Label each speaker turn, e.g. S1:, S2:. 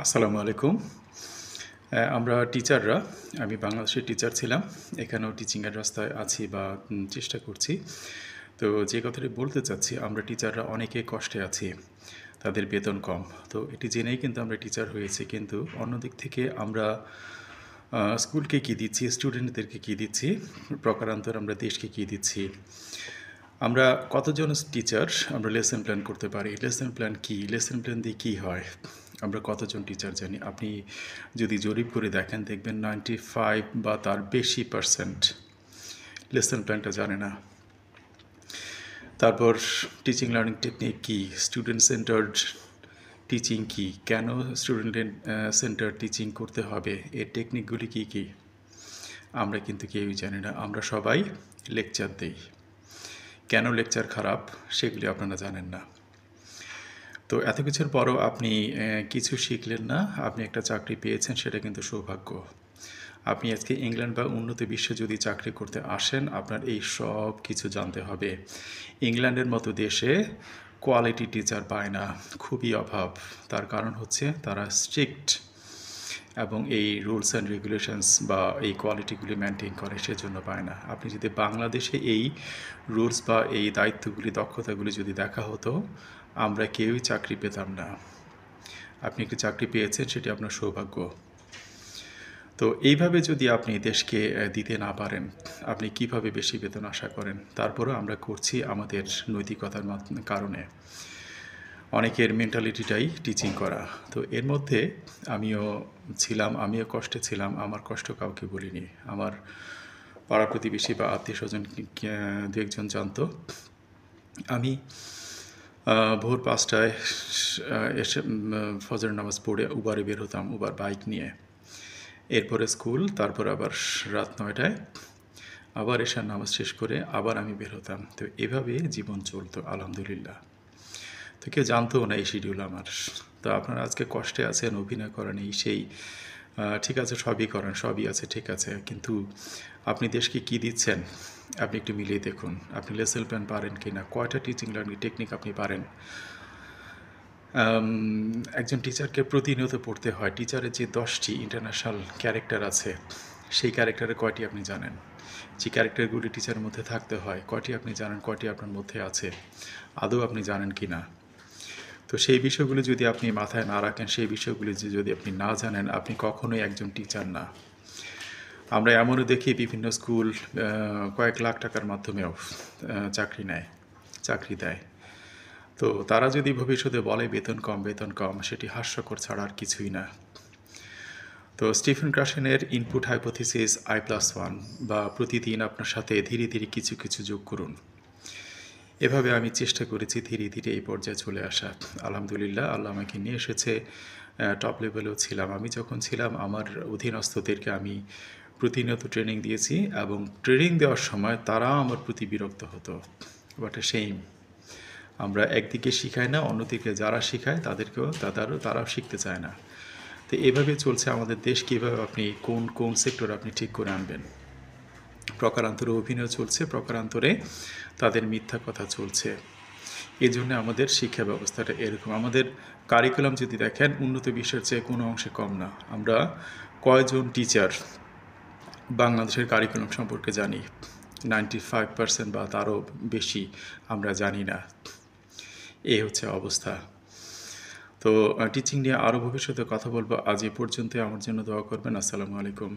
S1: আসসালামু আলাইকুম। আমরা টিচাররা, আমি বাংলাদেশের টিচার ছিলাম। এখানেও টিচিংয়ের রাস্তায় আছি বা চেষ্টা করছি। তো যে কথাটি বলতে চাচ্ছি, আমরা টিচাররা অনেকে কষ্টে আছি। তাদের বেতন কম। তো এটি জেনেই কিন্তু আমরা টিচার হয়েছি। কিন্তু অন্যদিক থেকে আমরা স্কুলকে কী দিচ্ছি, স্টুডেন্টদেরকে কী দিচ্ছি, প্রকারান্তর আমরা দেশকে কী দিচ্ছি। আমরা কতজন টিচার আমরা লেসন প্ল্যান করতে পারি? লেসন প্ল্যান কী? লেসন প্ল্যান দিয়ে কী হয়? আমরা কতজন টিচার জানি? আপনি যদি জরিপ করে দেখেন দেখবেন 95 বা তার বেশি পার্সেন্ট লেসন প্ল্যানটা জানে না। তারপর টিচিং লার্নিং টেকনিক কী? স্টুডেন্ট সেন্টার্ড টিচিং কী? কেন স্টুডেন্ট সেন্টার টিচিং করতে হবে? এর টেকনিকগুলি কী কী? আমরা কিন্তু কেউই জানি না। আমরা সবাই লেকচার দেই। কেন লেকচার খারাপ সেগুলি আপনারা জানেন না। তো এত কিছুর পরও আপনি কিছু শিখলেন না, আপনি একটা চাকরি পেয়েছেন, সেটা কিন্তু সৌভাগ্য। আপনি আজকে ইংল্যান্ড বা উন্নত বিশ্বে যদি চাকরি করতে আসেন, আপনার এই সব কিছু জানতে হবে। ইংল্যান্ডের মতো দেশে কোয়ালিটি টিচার পায় না, খুবই অভাব। তার কারণ হচ্ছে তারা স্ট্রিক্ট এবং এই রুলস অ্যান্ড রেগুলেশনস বা এই কোয়ালিটিগুলি মেনটেন করে, সেজন্য পায় না। আপনি যদি বাংলাদেশে এই রুলস বা এই দায়িত্বগুলি, দক্ষতাগুলি যদি দেখা হতো, আমরা কেউই চাকরি পেতাম না। আপনি একটি চাকরি পেয়েছেন, সেটি আপনার সৌভাগ্য। তো এইভাবে যদি আপনি দেশকে দিতে না পারেন, আপনি কিভাবে বেশি বেতন আশা করেন? তারপরেও আমরা করছি আমাদের নৈতিকতার কারণে। অনেকের মেন্টালিটিটাই টিচিং করা। তো এর মধ্যে আমিও কষ্টে ছিলাম। আমার কষ্ট কাউকে বলিনি। আমার পাড়া প্রতিবেশী বা আত্মীয়স্বজন দু একজন জানত। আমি ভোর ৫টায় এসে ফজর নামাজ পড়ে উবারে বের হতাম, উবার বাইক নিয়ে। এরপরে স্কুল, তারপর আবার রাত ৯টায় আবার এশার নামাজ শেষ করে আবার আমি বের হতাম। তো এভাবে জীবন চলতো আলহামদুলিল্লাহ। তো কেউ জানতও না এই শিডিউল আমার। তো আপনারা আজকে কষ্টে আছেন, অভিনয় করেন, এই সেই, ঠিক আছে, সবই করেন, সবই আছে, ঠিক আছে। কিন্তু আপনি দেশকে কী দিচ্ছেন? আপনি একটু মিলিয়ে দেখুন। আপনি লেসন প্ল্যান পারেন কি না? কয়টা টিচিং লার্নিং টেকনিক আপনি পারেন? একজন টিচারকে প্রতিনিয়ত পড়তে হয়। টিচারের যে 10টি ইন্টারন্যাশনাল ক্যারেক্টার আছে, সেই ক্যারেক্টারের কয়টি আপনি জানেন? যে ক্যারেক্টারগুলি টিচারের মধ্যে থাকতে হয়, কয়টি আপনি জানেন, কয়টি আপনার মধ্যে আছে? আদৌ আপনি জানেন কি না? তো সেই বিষয়গুলি যদি আপনি মাথায় না রাখেন, সেই বিষয়গুলি যদি আপনি না জানেন, আপনি কখনোই একজন টিচার না। আমরা এমনও দেখি বিভিন্ন স্কুল কয়েক লাখ টাকার মাধ্যমেও চাকরি দেয়। তো তারা যদি ভবিষ্যতে বলে বেতন কম, বেতন কম, সেটি হাস্যকর ছাড়া আর কিছুই না। তো স্টিফেন ক্রাশেনের ইনপুট হাইপোথিসিস I+1 বা প্রতিদিন আপনার সাথে ধীরে ধীরে কিছু কিছু যোগ করুন। এভাবে আমি চেষ্টা করেছি ধীরে ধীরে এই পর্যায়ে চলে আসা। আলহামদুলিল্লাহ, আল্লাহ আমাকে নিয়ে এসেছে। টপ লেভেলেও ছিলাম। আমি যখন ছিলাম, আমার অধীনস্থদেরকে আমি প্রতিনিয়ত ট্রেনিং দিয়েছি এবং ট্রেনিং দেওয়ার সময় তারা আমার প্রতি বিরক্ত হতো। বাট এ সেইম, আমরা একদিকে শিখাই না, অন্যদিকে যারা শিখায় তারাও শিখতে চায় না। তো এভাবে চলছে আমাদের দেশ। কীভাবে আপনি কোন সেক্টর আপনি ঠিক করে আনবেন? প্রকারান্তরে অভিনয় চলছে, প্রকারান্তরে তাদের মিথ্যা কথা চলছে। এই জন্য আমাদের শিক্ষা ব্যবস্থাটা এরকম। আমাদের কারিকুলাম যদি দেখেন, উন্নত বিশ্বের চেয়ে কোনো অংশে কম না। আমরা কয়জন টিচার বাংলাদেশের কারিকুলাম সম্পর্কে জানি? 95% বা তারও বেশি আমরা জানি না। এই হচ্ছে অবস্থা। তো টিচিং নিয়ে আরও ভবিষ্যতে কথা বলবো। আজ এ পর্যন্তই। আমার জন্য দোয়া করবেন। আসসালামু আলাইকুম।